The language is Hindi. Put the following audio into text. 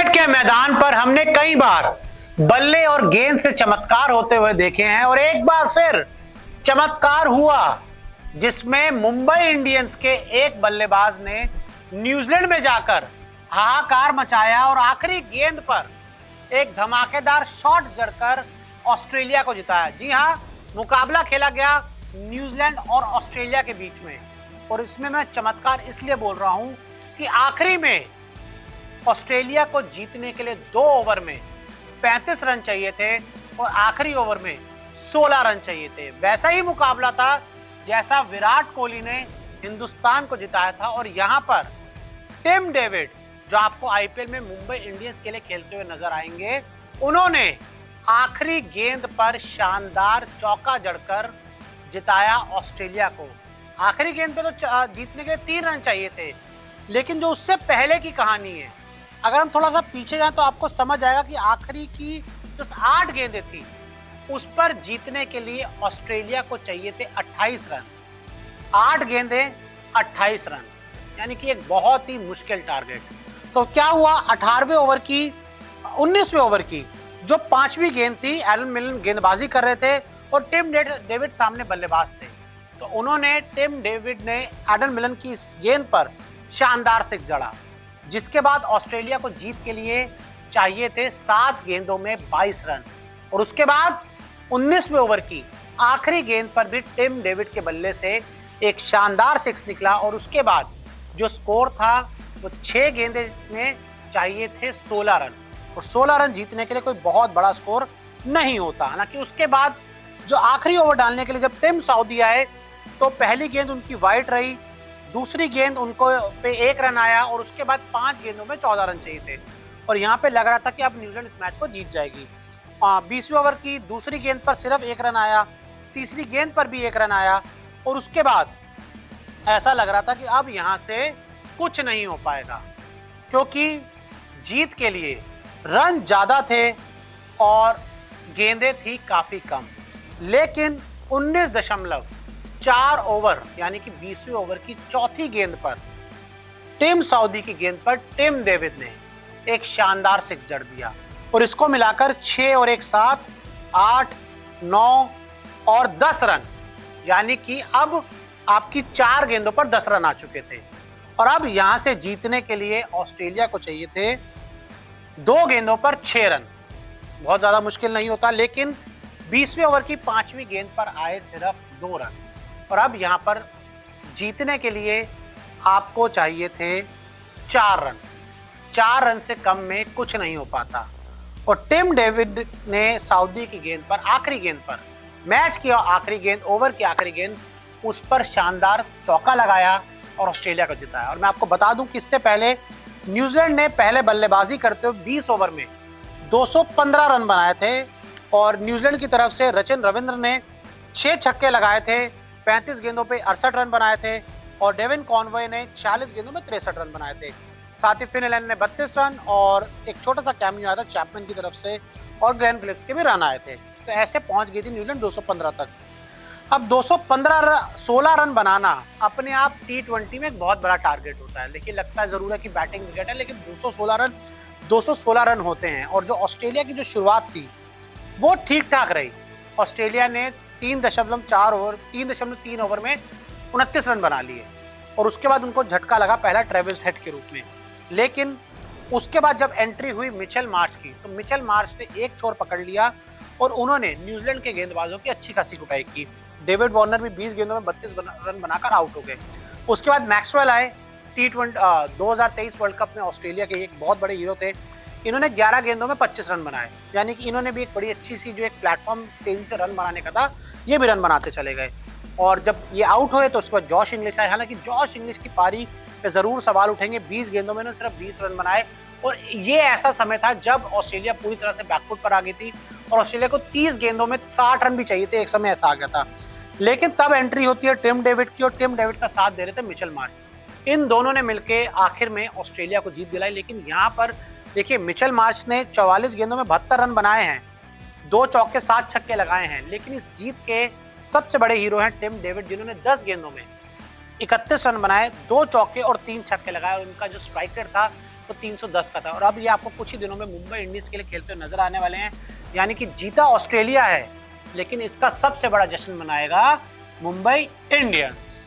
क्रिकेट के मैदान पर हमने कई बार बल्ले और गेंद से चमत्कार होते हुए देखे हैं और एक बार फिर चमत्कार हुआ जिसमें मुंबई इंडियंस के एक बल्लेबाज ने न्यूजीलैंड में जाकर हाहाकार मचाया और आखिरी गेंद पर एक धमाकेदार शॉट जड़कर ऑस्ट्रेलिया को जिताया। जी हां, मुकाबला खेला गया न्यूजीलैंड और ऑस्ट्रेलिया के बीच में और इसमें मैं चमत्कार इसलिए बोल रहा हूं कि आखिरी में ऑस्ट्रेलिया को जीतने के लिए 2 ओवर में 35 रन चाहिए थे और आखिरी ओवर में 16 रन चाहिए थे। वैसा ही मुकाबला था जैसा विराट कोहली ने हिंदुस्तान को जिताया था और यहां पर टिम डेविड, जो आपको आईपीएल में मुंबई इंडियंस के लिए खेलते हुए नजर आएंगे, उन्होंने आखिरी गेंद पर शानदार चौका जड़कर जिताया ऑस्ट्रेलिया को। आखिरी गेंद पे तो जीतने के लिए 3 रन चाहिए थे, लेकिन जो उससे पहले की कहानी है, अगर हम थोड़ा सा पीछे जाएं तो आपको समझ आएगा कि आखिरी की जो 8 गेंदें थी उस पर जीतने के लिए ऑस्ट्रेलिया को चाहिए थे 28 रन। 8 गेंदें 28 रन, यानी कि एक बहुत ही मुश्किल टारगेट। तो क्या हुआ, 18वें ओवर की 19वें ओवर की जो 5वीं गेंद थी, एलन मिलन गेंदबाजी कर रहे थे और टिम डेविड सामने बल्लेबाज थे। तो उन्होंने टिम डेविड ने एलन मिलन की इस गेंद पर शानदार सिक्स जड़ा, जिसके बाद ऑस्ट्रेलिया को जीत के लिए चाहिए थे 7 गेंदों में 22 रन और उसके बाद 19वें ओवर की आखिरी गेंद पर भी टिम डेविड के बल्ले से एक शानदार सिक्स निकला और उसके बाद जो स्कोर था वो 6 गेंदे में चाहिए थे 16 रन और 16 रन जीतने के लिए कोई बहुत बड़ा स्कोर नहीं होता। हालांकि उसके बाद जो आखिरी ओवर डालने के लिए जब टिम साउदी आए तो पहली गेंद उनकी वाइड रही, दूसरी गेंद उनको पे 1 रन आया और उसके बाद 5 गेंदों में 14 रन चाहिए थे और यहाँ पे लग रहा था कि अब न्यूजीलैंड इस मैच को जीत जाएगी। 20वें ओवर की दूसरी गेंद पर सिर्फ 1 रन आया, तीसरी गेंद पर भी 1 रन आया और उसके बाद ऐसा लग रहा था कि अब यहाँ से कुछ नहीं हो पाएगा, क्योंकि जीत के लिए रन ज्यादा थे और गेंदें थी काफी कम। लेकिन 19.4 ओवर यानी कि 20वें ओवर की चौथी गेंद पर टिम साउदी की गेंद पर टिम डेविड ने एक शानदार सिक्स जड़ दिया और इसको मिलाकर 6 और 1 7 8 9 और 10 रन, यानी कि अब आपकी 4 गेंदों पर 10 रन आ चुके थे और अब यहां से जीतने के लिए ऑस्ट्रेलिया को चाहिए थे 2 गेंदों पर 6 रन। बहुत ज्यादा मुश्किल नहीं होता, लेकिन 20वें ओवर की 5वीं गेंद पर आए सिर्फ 2 रन और अब यहां पर जीतने के लिए आपको चाहिए थे 4 रन। 4 रन से कम में कुछ नहीं हो पाता और टिम डेविड ने सऊदी की गेंद पर, आखिरी गेंद पर, मैच की आखिरी गेंद, ओवर की आखिरी गेंद, उस पर शानदार चौका लगाया और ऑस्ट्रेलिया को जिताया। और मैं आपको बता दूं कि इससे पहले न्यूजीलैंड ने पहले बल्लेबाजी करते हुए 20 ओवर में 215 रन बनाए थे और न्यूजीलैंड की तरफ से रचिन रविंद्र ने 6 छक्के लगाए थे, 35 गेंदों पे 68 रन बनाए थे और डेविन कॉनवे ने 40 गेंदों में 63 रन बनाए थे। साथ ही फिन एलन ने 32 रन और एक छोटा सा कैमियो आया था चैपमैन की तरफ से और ग्लेन फिलिप्स के भी रन आए थे। तो ऐसे पहुंच गई थी न्यूजीलैंड 215 तक। अब 16 रन बनाना अपने आप T20 में एक बहुत बड़ा टारगेट होता है, लेकिन लगता है जरूर है कि बैटिंग विकेट है, लेकिन 216 रन होते हैं और जो ऑस्ट्रेलिया की जो शुरुआत थी वो ठीक ठाक रही। ऑस्ट्रेलिया ने 3.3 ओवर में 29 रन बना लिए और उसके बाद उनको झटका लगा पहला ट्रेविस हेड के रूप में। लेकिन उसके बाद जब एंट्री हुई मिचेल मार्श की, तो मिचेल मार्श ने एक छोर पकड़ लिया और उन्होंने न्यूजीलैंड के गेंदबाजों की अच्छी खासी कुटाई की। डेविड वार्नर भी 20 गेंदों में 32 रन बनाकर आउट हो गए। उसके बाद मैक्सवेल आए, T20 2023 वर्ल्ड कप में ऑस्ट्रेलिया के एक बहुत बड़े हीरो थे। इन्होंने 11 गेंदों में 25 रन बनाए, यानी कि इन्होंने भी एक बड़ी अच्छी सी जो एक प्लेटफॉर्म तेजी से रन बनाने का था, ये भी रन बनाते चले गए। और जब ये आउट हुए तो उसके बाद जॉश इंग्लिश आए। हालांकि जॉश इंग्लिश की पारी पे जरूर सवाल उठेंगे, 20 गेंदों में सिर्फ 20 रन बनाए और ये ऐसा समय था जब ऑस्ट्रेलिया पूरी तरह से बैकफुट पर आ गई थी और ऑस्ट्रेलिया को 30 गेंदों में 60 रन भी चाहिए थे, एक समय ऐसा आ गया था। लेकिन तब एंट्री होती है टिम डेविड की और टिम डेविड का साथ दे रहे थे मिचेल मार्श। इन दोनों ने मिलकर आखिर में ऑस्ट्रेलिया को जीत दिलाई। लेकिन यहाँ पर देखिए, मिचेल मार्श ने 44 गेंदों में 72 रन बनाए हैं, 2 चौके 7 छक्के लगाए हैं, लेकिन इस जीत के सबसे बड़े हीरो हैं टिम डेविड, जिन्होंने 10 गेंदों में 31 रन बनाए, 2 चौके और 3 छक्के लगाए और उनका जो स्ट्राइक रेट था तो 310 का था। और अब ये आपको कुछ ही दिनों में मुंबई इंडियंस के लिए खेलते हुए नजर आने वाले हैं। यानी कि जीता ऑस्ट्रेलिया है, लेकिन इसका सबसे बड़ा जश्न मनाएगा मुंबई इंडियंस।